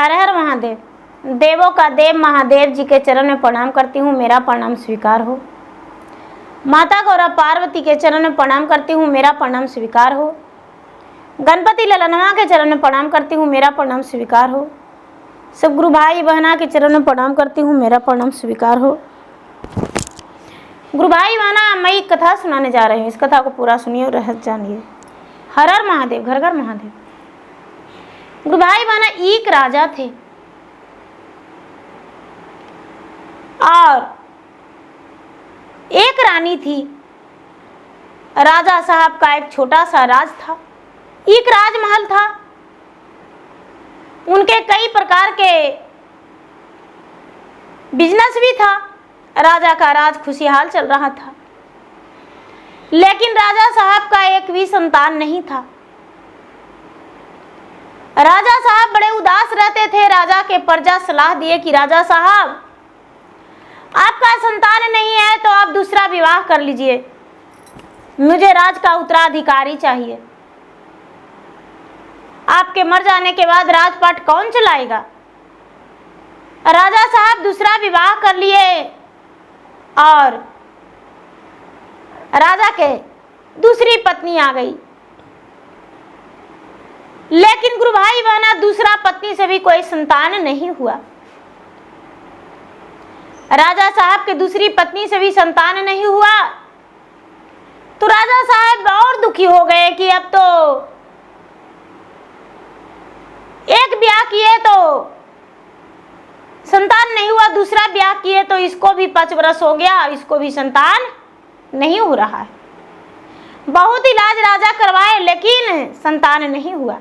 हर हर महादेव। देवों का देव महादेव जी के चरण में प्रणाम करती हूँ, मेरा प्रणाम स्वीकार हो। माता गौरा पार्वती के चरण में प्रणाम करती हूँ, मेरा प्रणाम स्वीकार हो। गणपति ललनवा के चरण में प्रणाम करती हूँ, मेरा प्रणाम स्वीकार हो। सब गुरु भाई बहना के चरण में प्रणाम करती हूँ, मेरा प्रणाम स्वीकार हो। गुरु भाई बहना, मैं एक कथा सुनाने जा रही हूँ, इस कथा को पूरा सुनिए और रहस्य जानिए। हर हर महादेव, घर घर महादेव। गुरु भाई बहना, एक राजा थे और एक रानी थी। राजा साहब का एक छोटा सा राज था, एक राजमहल था। उनके कई प्रकार के बिजनेस भी था। राजा का राज खुशहाल चल रहा था, लेकिन राजा साहब का एक भी संतान नहीं था। राजा साहब बड़े उदास रहते थे। राजा के प्रजा सलाह दिए कि राजा साहब, आपका संतान नहीं है तो आप दूसरा विवाह कर लीजिए, मुझे राज का उत्तराधिकारी चाहिए। आपके मर जाने के बाद राजपाट कौन चलाएगा? राजा साहब दूसरा विवाह कर लिए और राजा के दूसरी पत्नी आ गई। लेकिन गुरु भाई बहना, दूसरा पत्नी से भी कोई संतान नहीं हुआ। राजा साहब के दूसरी पत्नी से भी संतान नहीं हुआ तो राजा साहब और दुखी हो गए कि अब तो एक ब्याह किए तो संतान नहीं हुआ, दूसरा ब्याह किए तो इसको भी 5 वर्ष हो गया, इसको भी संतान नहीं हो रहा है। बहुत इलाज राजा करवाए लेकिन संतान नहीं हुआ।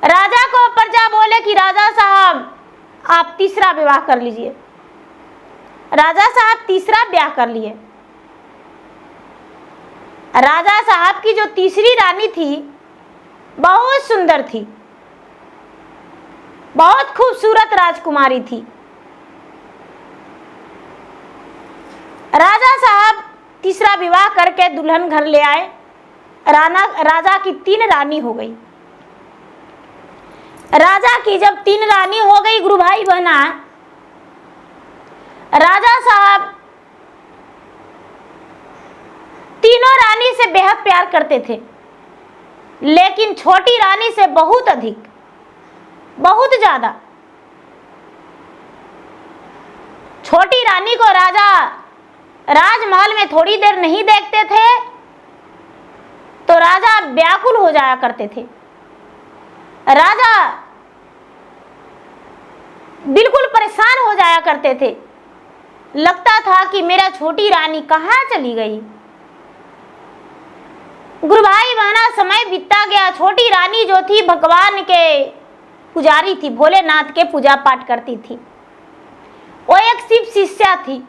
राजा को प्रजा बोले कि राजा साहब, आप तीसरा विवाह कर लीजिए। राजा साहब तीसरा ब्याह कर लिए। राजा साहब की जो तीसरी रानी थी बहुत सुंदर थी, बहुत खूबसूरत राजकुमारी थी। राजा साहब तीसरा विवाह करके दुल्हन घर ले आए। राजा की 3 रानी हो गई। राजा की जब 3 रानी हो गई गुरु भाई बहना, राजा साहब तीनों रानी से बेहद प्यार करते थे, लेकिन छोटी रानी से बहुत अधिक, बहुत ज्यादा। छोटी रानी को राजा राजमहल में थोड़ी देर नहीं देखते थे तो राजा व्याकुल हो जाया करते थे। राजा बिल्कुल परेशान हो जाया करते थे। लगता था कि मेरा छोटी रानी कहाँ चली गई। गुरु भाई बहना, समय बीतता गया। छोटी रानी जो थी भगवान के पुजारी थी, भोलेनाथ के पूजा पाठ करती थी। वो एक शिव शिष्या थी।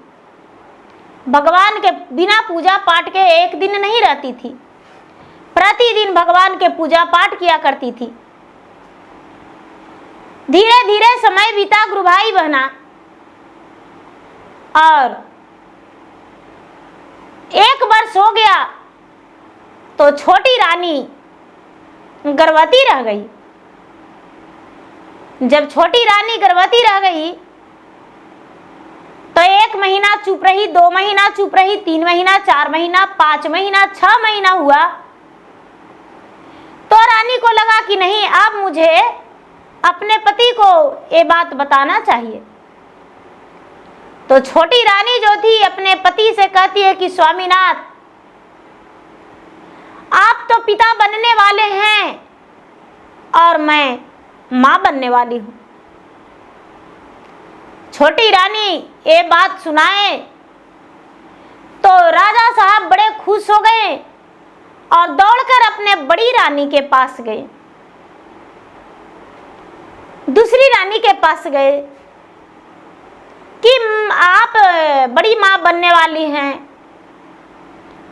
भगवान के बिना पूजा पाठ के एक दिन नहीं रहती थी, प्रतिदिन भगवान के पूजा पाठ किया करती थी। धीरे धीरे समय बीता गुरु भाई बहना, और 1 वर्ष हो गया तो छोटी रानी गर्भवती रह गई। जब छोटी रानी गर्भवती रह गई तो 1 महीना चुप रही, 2 महीना चुप रही, 3 महीना, 4 महीना, 5 महीना, 6 महीना हुआ तो रानी को लगा कि नहीं, अब मुझे अपने पति को ये बात बताना चाहिए। तो छोटी रानी जो थी अपने पति से कहती है कि स्वामीनाथ, आप तो पिता बनने वाले हैं और मैं मां बनने वाली हूं। छोटी रानी ये बात सुनाए तो राजा साहब बड़े खुश हो गए और दौड़कर अपने बड़ी रानी के पास गए, दूसरी रानी के पास गए कि आप बड़ी मां बनने वाली हैं,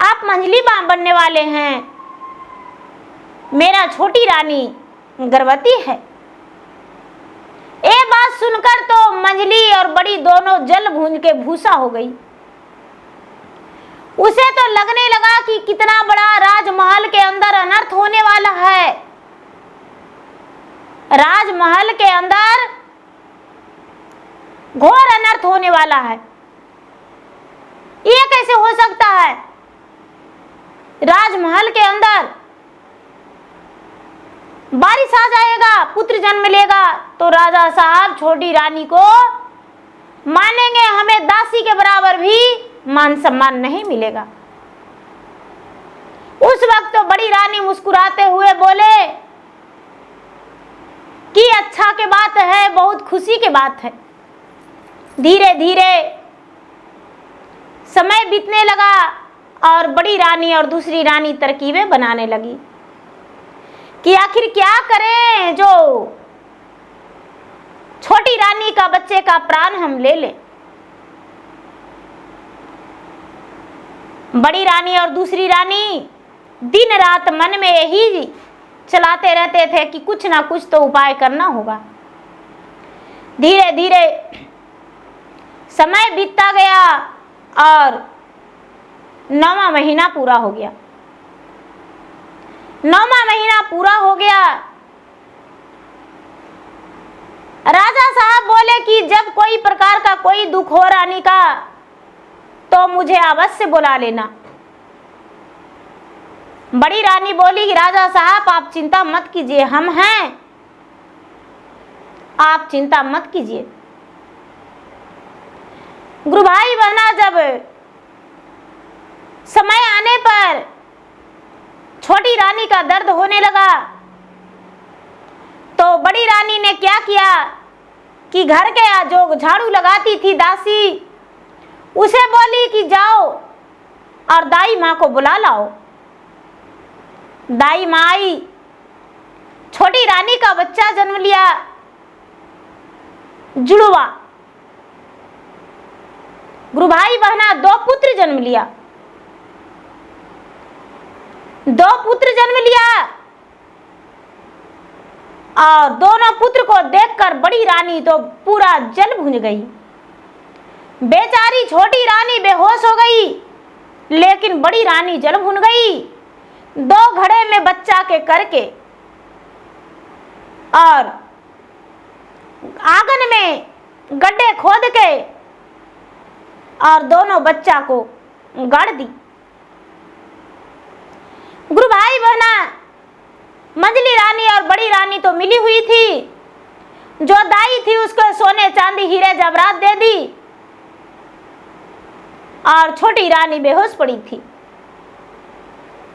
आप मंझली मां बनने वाले हैं, मेरा छोटी रानी गर्भवती है। ये बात सुनकर तो मंझली और बड़ी दोनों जल भूंज के भूसा हो गई। उसे तो लगने लगा कि कितना बड़ा राजमहल के अंदर अनर्थ होने वाला है। राजमहल के अंदर घोर अनर्थ होने वाला है। ये कैसे हो सकता है? राजमहल के अंदर बारिश आ जाएगा, पुत्र जन्म लेगा तो राजा साहब छोटी रानी को मानेंगे, हमें दासी के बराबर भी मान सम्मान नहीं मिलेगा। उस वक्त तो बड़ी रानी मुस्कुराते हुए बोले कि अच्छा के बात है, बहुत खुशी की बात है। धीरे धीरे समय बीतने लगा और बड़ी रानी और दूसरी रानी तरकीबें बनाने लगी कि आखिर क्या करें जो छोटी रानी का बच्चे का प्राण हम ले लें। बड़ी रानी और दूसरी रानी दिन रात मन में यही चलाते रहते थे कि कुछ ना कुछ तो उपाय करना होगा। धीरे धीरे समय बीतता गया और 9वां महीना पूरा हो गया। 9वां महीना पूरा हो गया। राजा साहब बोले कि जब कोई प्रकार का कोई दुख हो रानी का तो मुझे अवश्य बुला लेना। बड़ी रानी बोली कि राजा साहब आप चिंता मत कीजिए, हम हैं, आप चिंता मत कीजिए। गुरु भाई बहना, जब समय आने पर छोटी रानी का दर्द होने लगा तो बड़ी रानी ने क्या किया कि घर के जो झाड़ू लगाती थी दासी, उसे बोली कि जाओ और दाई माँ को बुला लाओ। दाई माँ आई, छोटी रानी का बच्चा जन्म लिया, जुड़वा। गुरु भाई बहना, 2 पुत्र जन्म लिया, 2 पुत्र जन्म लिया और दोनों पुत्र को देखकर बड़ी रानी तो पूरा जल भून गई। बेचारी छोटी रानी बेहोश हो गई, लेकिन बड़ी रानी जल भून गई। 2 घड़े में बच्चा के करके और आंगन में गड्ढे खोद के और दोनों बच्चा को गाड़ दी। गुरु भाई बहना, मंझली रानी और बड़ी रानी तो मिली हुई थी। जो दाई थी उसको सोने चांदी हीरे जवाहरात दे दी और छोटी रानी बेहोश पड़ी थी।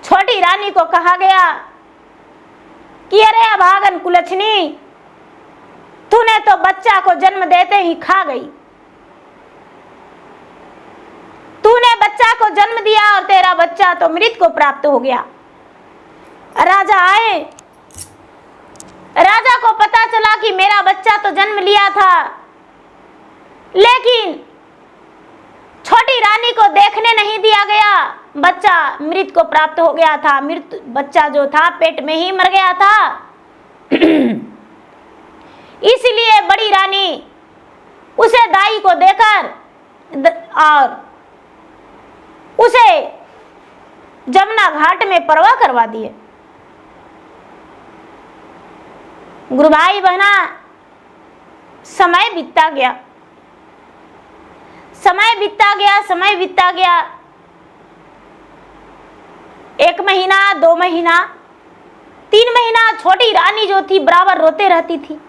छोटी रानी को कहा गया कि अरे अभागन कुलछनी, तूने तो बच्चा को जन्म देते ही खा गई। तूने बच्चा को जन्म दिया और तेरा बच्चा तो मृत को प्राप्त हो गया। राजा आए, राजा को पता चला कि मेरा बच्चा तो जन्म लिया था, लेकिन छोटी रानी को देखने नहीं दिया गया। बच्चा मृत को प्राप्त हो गया था। मृत बच्चा जो था पेट में ही मर गया था। इसलिए बड़ी रानी उसे दाई को देकर और उसे जमुना घाट में परवा करवा दिए। गुरु भाई बहना, समय बीतता गया, समय बीतता गया, समय बीतता गया। 1 महीना, 2 महीना, 3 महीना छोटी रानी जो थी बराबर रोते रहती थी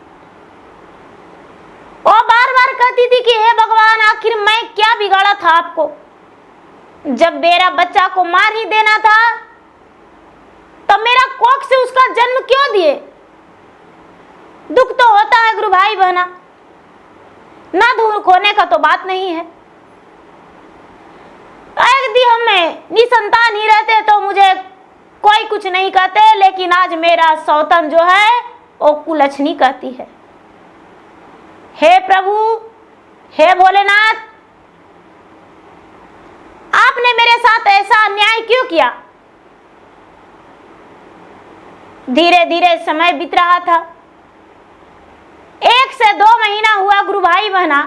और बार बार कहती थी कि हे भगवान, आखिर मैं क्या बिगाड़ा था आपको? जब मेरा बच्चा को मार ही देना था तो मेरा कोख से उसका जन्म क्यों दिए? दुख तो होता है गुरु भाई बहना, ना दुख होने का तो बात नहीं है। यदि हम निसंतान ही रहते तो मुझे कोई कुछ नहीं कहते, लेकिन आज मेरा सौतन जो है वो कुलछनी कहती है। हे प्रभु, हे भोलेनाथ, आपने मेरे साथ ऐसा अन्याय क्यों किया? धीरे धीरे समय बीत रहा था। 1 से 2 महीना हुआ गुरु भाई बहना,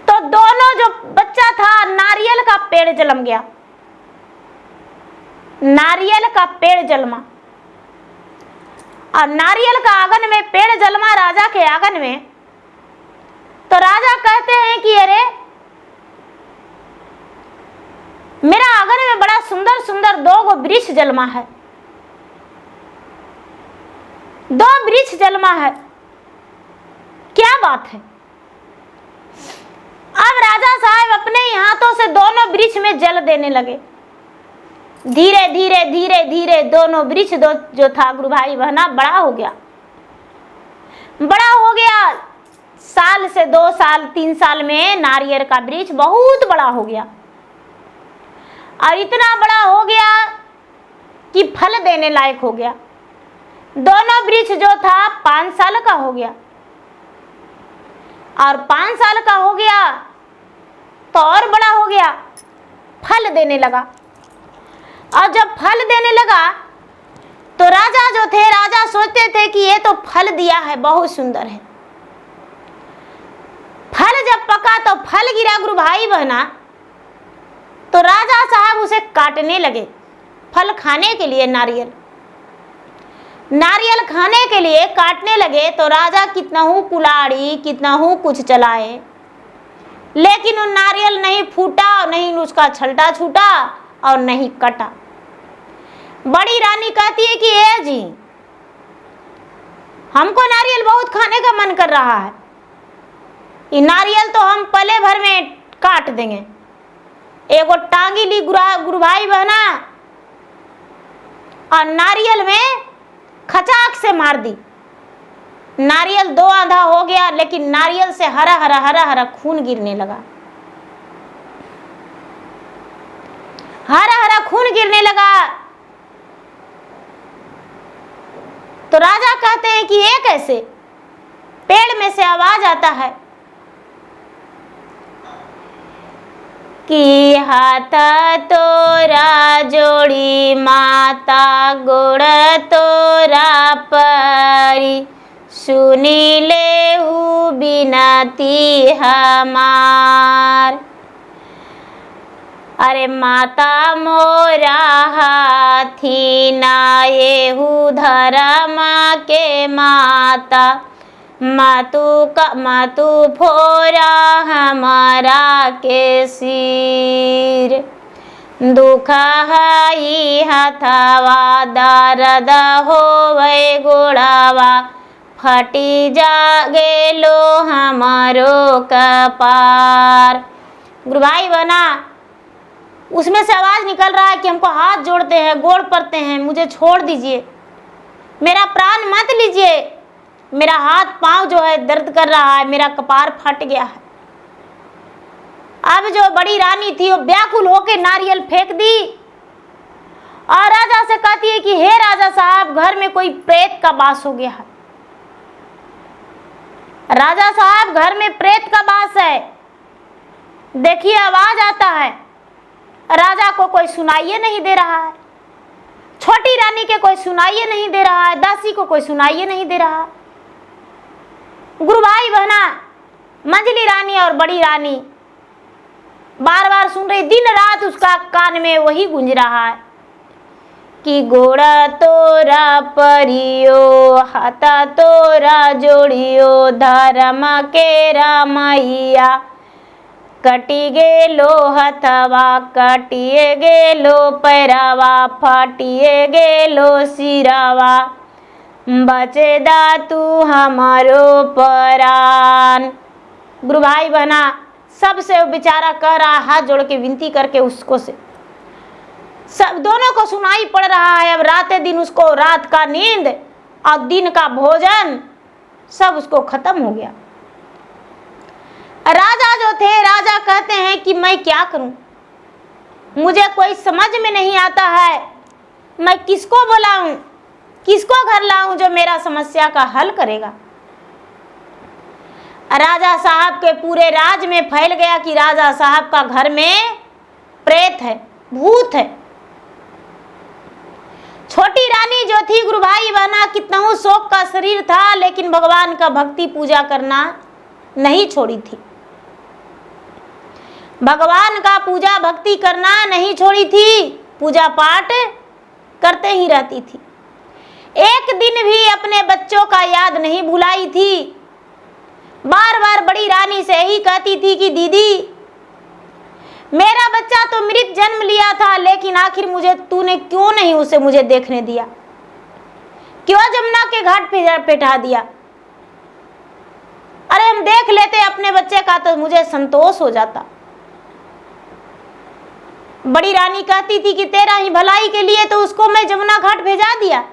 तो दोनों जो बच्चा था नारियल का पेड़ जन्म गया। नारियल का पेड़ जन्मा और नारियल का आंगन में पेड़ जलमा राजा के आंगन में। तो राजा कहते हैं कि अरे मेरा आंगन में बड़ा सुंदर सुंदर 2 वृक्ष जलमा है, 2 वृक्ष जलमा है, क्या बात है। अब राजा साहब अपने ही हाथों से दोनों वृक्ष में जल देने लगे। धीरे धीरे धीरे धीरे दोनों वृक्ष जो था गुरु भाई बहना बड़ा हो गया, बड़ा हो गया। साल से 2 साल 3 साल में नारियल का वृक्ष बहुत बड़ा हो गया और इतना बड़ा हो गया कि फल देने लायक हो गया। दोनों वृक्ष जो था 5 साल का हो गया और 5 साल का हो गया तो और बड़ा हो गया, फल देने लगा। और जब फल देने लगा तो राजा जो थे, राजा सोचते थे कि ये तो फल दिया है, बहुत सुंदर है। फल जब पका तो फल गिरा गुरु भाई बहना, तो राजा साहब उसे काटने लगे फल खाने के लिए। नारियल खाने के लिए काटने लगे तो राजा कितना हूँ कुल्हाड़ी कितना हूँ कुछ चलाए, लेकिन वो नारियल नहीं फूटा और नहीं उसका छलटा छूटा और नहीं कटा। बड़ी रानी कहती है कि ए जी, हमको नारियल बहुत खाने का मन कर रहा है, ये नारियल तो हम पले भर में काट देंगे। एगो टांगी ली गुरु भाई बहना और नारियल में खचाक से मार दी। नारियल 2 आधा हो गया, लेकिन नारियल से हरा हरा खून गिरने लगा, हरा हरा खून गिरने लगा। तो राजा कहते हैं कि ये कैसे? पेड़ में से आवाज आता है कि हाथ तोरा जोड़ी माता गोड़ तोरा परी, सुनी लेहु बिनती हमार। अरे माता मोरा हाथी ना येहू धर्म के माता, मातु फोरा हमारा के सिर। दुख हई हथवा दर्द होवे गोड़ावा, फटी जा गेलो हमारो कपार। गुरु भाई बना, उसमें से आवाज निकल रहा है कि हमको हाथ जोड़ते हैं, गोड़ पड़ते हैं, मुझे छोड़ दीजिए, मेरा प्राण मत लीजिए, मेरा हाथ पांव जो है दर्द कर रहा है, मेरा कपार फट गया है। अब जो बड़ी रानी थी वो व्याकुल होकर नारियल फेंक दी और राजा से कहती है कि हे राजा साहब, घर में कोई प्रेत का वास हो गया है। राजा साहब, घर में प्रेत का वास है, देखिए आवाज आता है। राजा को कोई सुनाइए नहीं दे रहा है, छोटी रानी के कोई सुनाइए नहीं दे रहा है, दासी को कोई सुनाइए नहीं दे रहा। गुरु भाई बहना, मंझली रानी और बड़ी रानी बार बार सुन रही, दिन रात उसका कान में वही गूंज रहा है कि गोड़ा तोरा परियो, हाथा तोरा जोड़ियो, धर्म के रामैया, कटी गेलो हथवा, कटिए गेलो पैरावा, फाटिए गेलो सिरावा, बचे दा तू हमारो परान। गुरु भाई बहना, सबसे बेचारा कह रहा, हाथ जोड़ के विनती करके उसको से, सब दोनों को सुनाई पड़ रहा है। अब रात दिन उसको रात का नींद और दिन का भोजन सब उसको खत्म हो गया। राजा जो थे, राजा कहते हैं कि मैं क्या करूं, मुझे कोई समझ में नहीं आता है, मैं किसको बुलाऊं, किसको घर लाऊं जो मेरा समस्या का हल करेगा। राजा साहब के पूरे राज में फैल गया कि राजा साहब का घर में प्रेत है, भूत है। छोटी रानी जो थी गुरु भाई बहना, कितना शोक का शरीर था, लेकिन भगवान का भक्ति पूजा करना नहीं छोड़ी थी, भगवान का पूजा भक्ति करना नहीं छोड़ी थी, पूजा पाठ करते ही रहती थी। एक दिन भी अपने बच्चों का याद नहीं भुलाई थी। बार बार बड़ी रानी से यही कहती थी कि दीदी, मेरा बच्चा तो मृत जन्म लिया था, लेकिन आखिर मुझे तूने क्यों नहीं उसे मुझे देखने दिया, क्यों जमुना के घाट पे बैठा दिया? अरे हम देख लेते अपने बच्चे का तो मुझे संतोष हो जाता। बड़ी रानी कहती थी कि तेरा ही भलाई के लिए तो उसको मैं जमुना घाट भेजा दिया,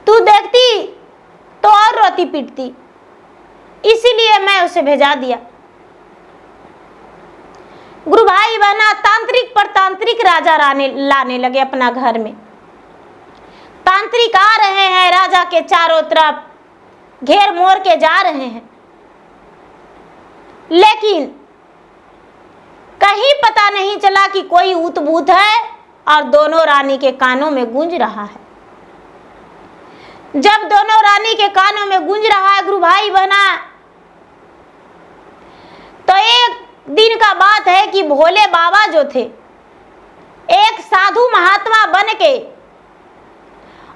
तू देखती तो और रोती पीटती, इसीलिए मैं उसे भेजा दिया। गुरु भाई बहना, तांत्रिक पर तांत्रिक राजा लाने लगे अपना घर में। तांत्रिक आ रहे हैं, राजा के चारों तरफ घेर मोर के जा रहे हैं, लेकिन कहीं पता नहीं चला कि कोई ऊत भूत है और दोनों रानी के कानों में गूंज रहा है। जब दोनों रानी के कानों में गूंज रहा है गुरु भाई बहना, तो एक दिन का बात है कि भोले बाबा जो थे, एक साधु महात्मा बन के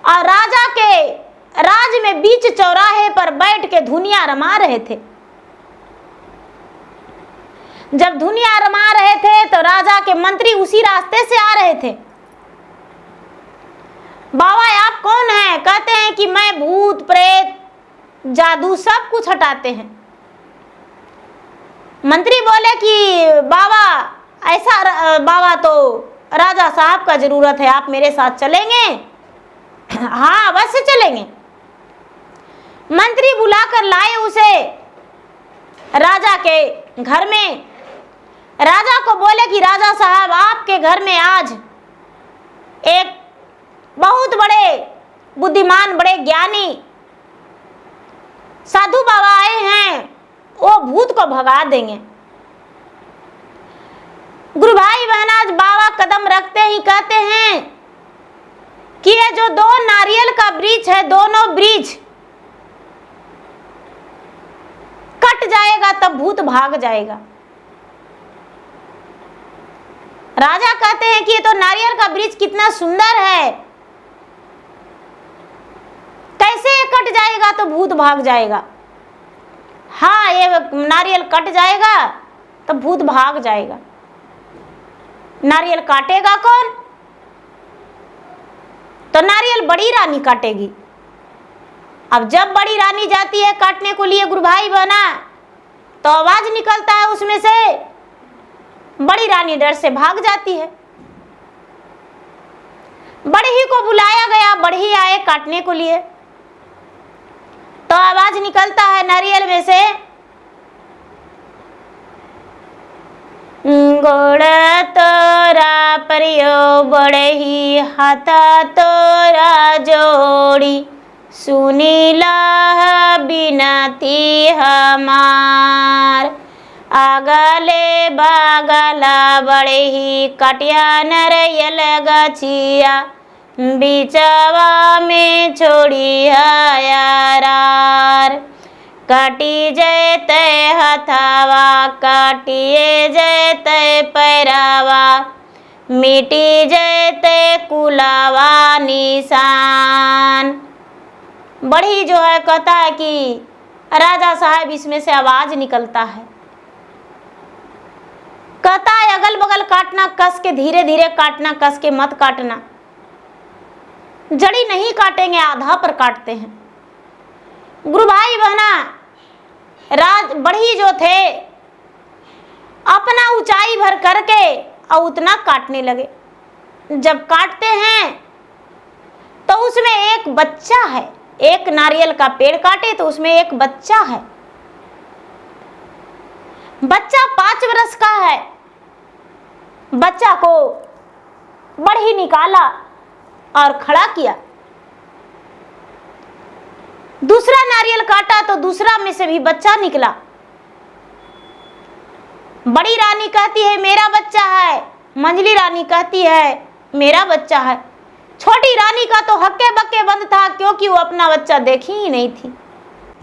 और राजा के राज में बीच चौराहे पर बैठ के धुनिया रमा रहे थे। जब धुनिया रमा रहे थे तो राजा के मंत्री उसी रास्ते से आ रहे थे। बाबा आप कौन हैं? कहते हैं कि मैं भूत प्रेत जादू सब कुछ हटाते हैं। मंत्री बोले कि बाबा ऐसा, बाबा तो राजा साहब का जरूरत है, आप मेरे साथ चलेंगे? हाँ अवश्य चलेंगे। मंत्री बुलाकर लाए उसे राजा के घर में। राजा को बोले कि राजा साहब आपके घर में आज एक बहुत बड़े बुद्धिमान, बड़े ज्ञानी साधु बाबा आए हैं, वो भूत को भगा देंगे। गुरु भाई बहन, आज बाबा कदम रखते ही कहते हैं कि ये जो दो नारियल का वृक्ष है, दोनों वृक्ष कट जाएगा तब भूत भाग जाएगा। राजा कहते हैं कि ये तो नारियल का वृक्ष कितना सुंदर है, कैसे ये कट जाएगा तो भूत भाग जाएगा? हाँ ये नारियल कट जाएगा तो भूत भाग जाएगा। नारियल काटेगा कौन? तो नारियल बड़ी रानी काटेगी। अब जब बड़ी रानी जाती है काटने को लिए गुरु भाई बहना, तो आवाज निकलता है उसमें से, बड़ी रानी डर से भाग जाती है। बढ़ई को बुलाया गया, बढ़ई आए काटने को लिए, तो आवाज निकलता है नारियल में से, गोड़ तोरा परियो बढ़ई हाथा तोरा जोड़ी, सुनीला बिनती हमार, आगले बागला बढ़ई कटिया नरियल गछिया, बीचवा में छोड़ी यारार, काटी जैते हथावा काटिए जैते पैरावा, मिटी जैते कुलावा निशान। बढ़ी जो है कहता है कि राजा साहब इसमें से आवाज निकलता है, कहता है अगल बगल काटना कस के, धीरे धीरे काटना, कस के मत काटना, जड़ी नहीं काटेंगे, आधा पर काटते हैं। गुरु भाई बहना, बढ़ी जो थे अपना ऊंचाई भर करके और उतना काटने लगे। जब काटते हैं तो उसमें एक बच्चा है। एक नारियल का पेड़ काटे तो उसमें एक बच्चा है। बच्चा 5 वर्ष का है। बच्चा को बढ़ी निकाला और खड़ा किया। दूसरा नारियल काटा तो दूसरा में से भी बच्चा निकला। बड़ी रानी कहती है मेरा बच्चा है, मंझली रानी कहती है मेरा बच्चा है। छोटी रानी का तो हक्के बक्के बंद था, क्योंकि वो अपना बच्चा देखी ही नहीं थी।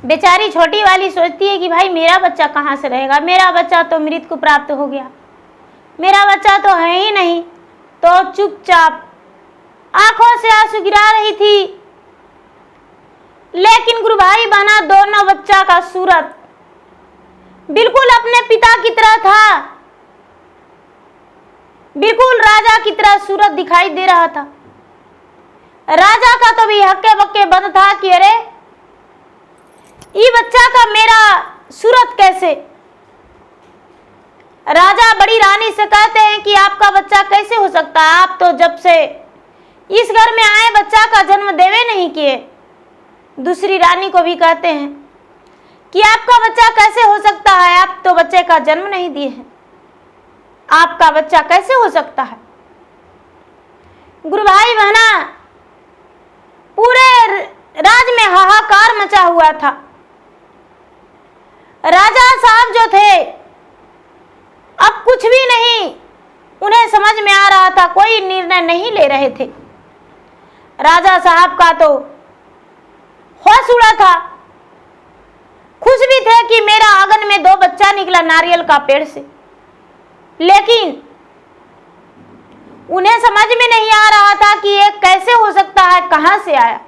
बेचारी छोटी वाली सोचती है कि भाई मेरा बच्चा कहाँ से रहेगा, मेरा बच्चा तो मृत को प्राप्त हो गया, मेरा बच्चा तो है ही नहीं। तो चुपचाप आंखों से आंसू गिरा रही थी। लेकिन गुरु भाई बहना दोनों बच्चा का सूरत बिल्कुल अपने पिता की तरह था, बिल्कुल राजा की तरह सूरत दिखाई दे रहा था। राजा का तो भी हक्के बक्के बंद था कि अरे ये बच्चा का मेरा सूरत कैसे। राजा बड़ी रानी से कहते हैं कि आपका बच्चा कैसे हो सकता है, आप तो जब से इस घर में आए बच्चा का जन्म देवे नहीं किए। दूसरी रानी को भी कहते हैं कि आपका बच्चा कैसे हो सकता है, आप तो बच्चे का जन्म नहीं दिए हैं, आपका बच्चा कैसे हो सकता है। गुरु भाई बहना पूरे राज में हाहाकार मचा हुआ था। राजा साहब जो थे अब कुछ भी नहीं उन्हें समझ में आ रहा था, कोई निर्णय नहीं ले रहे थे। राजा साहब का तो होश उड़ा था, खुश भी थे कि मेरा आंगन में 2 बच्चा निकला नारियल का पेड़ से, लेकिन उन्हें समझ में नहीं आ रहा था कि ये कैसे हो सकता है, कहां से आया।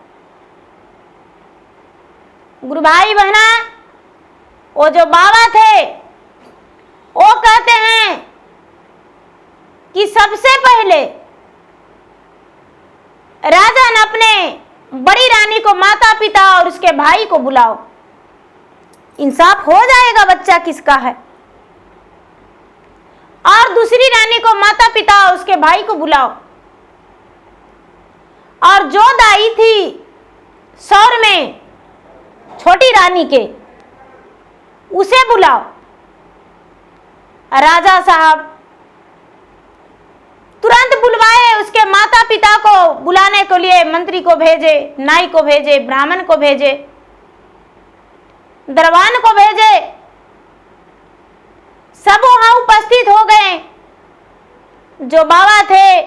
गुरु भाई बहना वो जो बाबा थे वो कहते हैं कि सबसे पहले राजा ने अपने बड़ी रानी को माता पिता और उसके भाई को बुलाओ, इंसाफ हो जाएगा बच्चा किसका है। और दूसरी रानी को माता पिता और उसके भाई को बुलाओ, और जो दाई थी सौर में छोटी रानी के उसे बुलाओ। राजा साहब तुरंत बुलवाए, उसके माता पिता को बुलाने के लिए मंत्री को भेजे, नाई को भेजे, ब्राह्मण को भेजे, दरबान को भेजे। सब वहां उपस्थित हो गए। जो बाबा थे,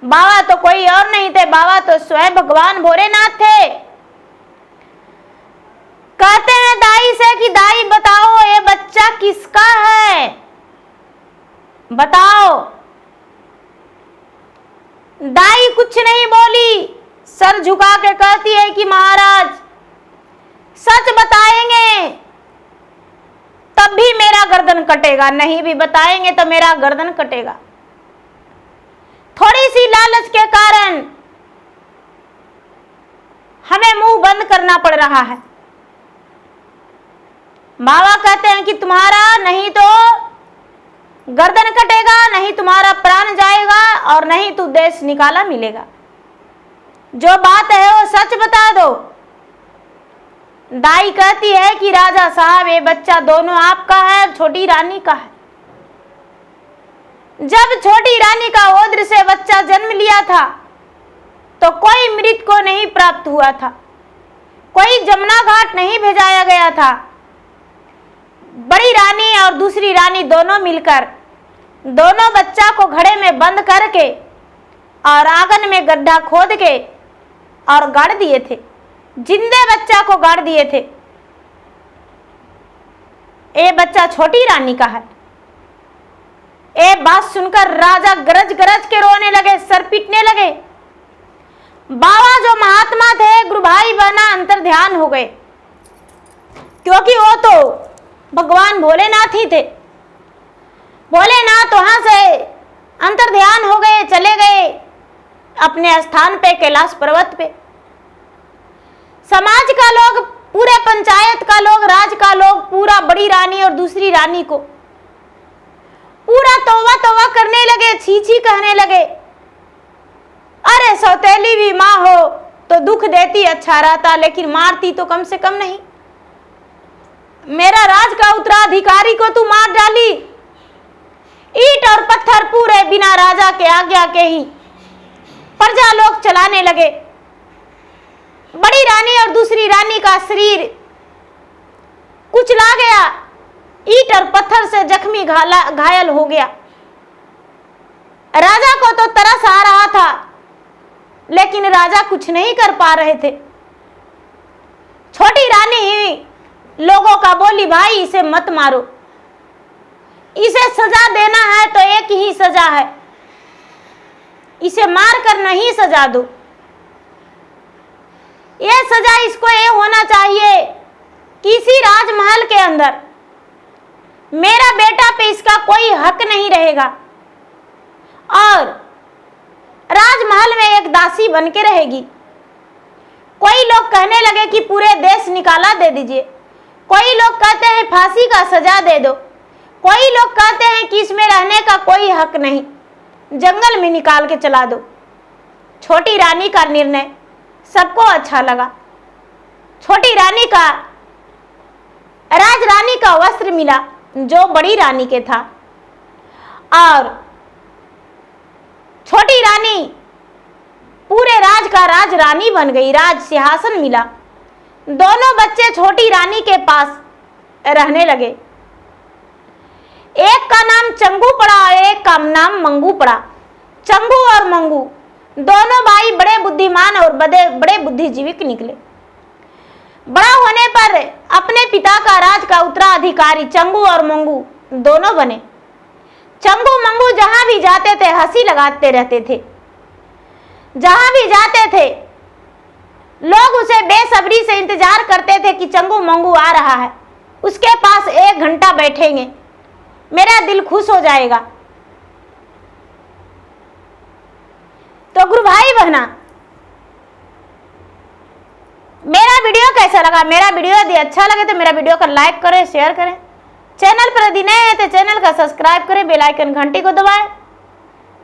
बाबा तो कोई और नहीं थे, बाबा तो स्वयं भगवान भोलेनाथ थे। कहते हैं दाई से कि दाई बताओ ये बच्चा किसका है, बताओ। दाई कुछ नहीं बोली, सर झुका के कहती है कि महाराज सच बताएंगे तब भी मेरा गर्दन कटेगा, नहीं भी बताएंगे तो मेरा गर्दन कटेगा। थोड़ी सी लालच के कारण हमें मुंह बंद करना पड़ रहा है। बाबा कहते हैं कि तुम्हारा नहीं तो गर्दन कटेगा, नहीं तुम्हारा प्राण जाएगा, और नहीं तो देश निकाला मिलेगा। जो बात है वो सच बता दो। दाई कहती है कि राजा साहब ये बच्चा दोनों आपका है, छोटी रानी का है। जब छोटी रानी का ओद्र से बच्चा जन्म लिया था तो कोई मृत को नहीं प्राप्त हुआ था, कोई जमुना घाट नहीं भेजाया गया था। बड़ी रानी और दूसरी रानी दोनों मिलकर दोनों बच्चा को घड़े में बंद करके और आंगन में गड्ढा खोद के और गाड़ दिए थे, जिंदे बच्चा को गाड़ दिए थे। ये बच्चा छोटी रानी का है। ये बात सुनकर राजा गरज गरज के रोने लगे, सर पीटने लगे। बाबा जो महात्मा थे, गुरु भाई बहना अंतर ध्यान हो गए, क्योंकि वो तो भगवान भोलेनाथ ही थे। भोलेनाथ वहां से अंतर ध्यान हो गए, चले गए अपने स्थान पे, कैलाश पर्वत पे। समाज का लोग, पूरे पंचायत का लोग, राज का लोग पूरा बड़ी रानी और दूसरी रानी को पूरा तौबा तौबा करने लगे, छी छी कहने लगे। अरे सौतेली भी माँ हो तो दुख देती अच्छा रहता, लेकिन मारती तो कम से कम नहीं। मेरा राज का उत्तराधिकारी को तू मार डाली। ईंट और पत्थर पूरे बिना राजा के आज्ञा के ही प्रजा लोग चलाने लगे। बड़ी रानी और दूसरी रानी का शरीर कुचला गया, ईंट और पत्थर से जख्मी घायल हो गया। राजा को तो तरस आ रहा था, लेकिन राजा कुछ नहीं कर पा रहे थे। छोटी रानी ही लोगों का बोली, भाई इसे मत मारो, इसे सजा देना है तो एक ही सजा है, इसे मार कर नहीं सजा दो। यह सजा इसको ये होना चाहिए कि इसी राजमहल के अंदर मेरा बेटा पे इसका कोई हक नहीं रहेगा और राजमहल में एक दासी बन के रहेगी। कोई लोग कहने लगे कि पूरे देश निकाला दे दीजिए, कोई लोग कहते हैं फांसी का सजा दे दो, कोई लोग कहते हैं कि इसमें रहने का कोई हक नहीं, जंगल में निकाल के चला दो। छोटी रानी का निर्णय सबको अच्छा लगा। छोटी रानी का राजरानी का वस्त्र मिला जो बड़ी रानी के था और छोटी रानी पूरे राज का राजरानी बन गई, राज सिंहासन मिला। दोनों बच्चे छोटी रानी के पास रहने लगे। एक का नाम चंगू पड़ा और एक का नाम मंगू पड़ा। चंगू और मंगू दोनों भाई बड़े बुद्धिमान और बड़े बुद्धिजीवी निकले। बड़ा होने पर अपने पिता का राज का उत्तराधिकारी चंगू और मंगू दोनों बने। चंगू मंगू जहां भी जाते थे हंसी लगाते रहते थे। जहां भी जाते थे लोग उसे बेसब्री से इंतजार करते थे कि चंगू मंगू आ रहा है, उसके पास 1 घंटा बैठेंगे, मेरा दिल खुश हो जाएगा। तो गुरु भाई बहना, मेरा वीडियो कैसा लगा? मेरा वीडियो यदि अच्छा लगे तो मेरा वीडियो को लाइक करें, शेयर करें। चैनल पर यदि नए हैं तो चैनल का सब्सक्राइब करें, बेल आइकन घंटी को दबाएं,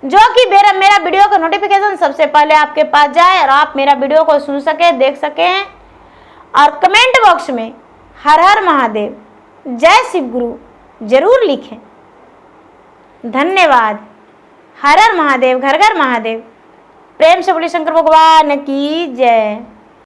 जो कि मेरा वीडियो का नोटिफिकेशन सबसे पहले आपके पास जाए और आप मेरा वीडियो को सुन सके, देख सकें। और कमेंट बॉक्स में हर हर महादेव, जय शिव गुरु जरूर लिखें। धन्यवाद। हर हर महादेव, घर घर महादेव। प्रेम से बोलिए शंकर भगवान की जय।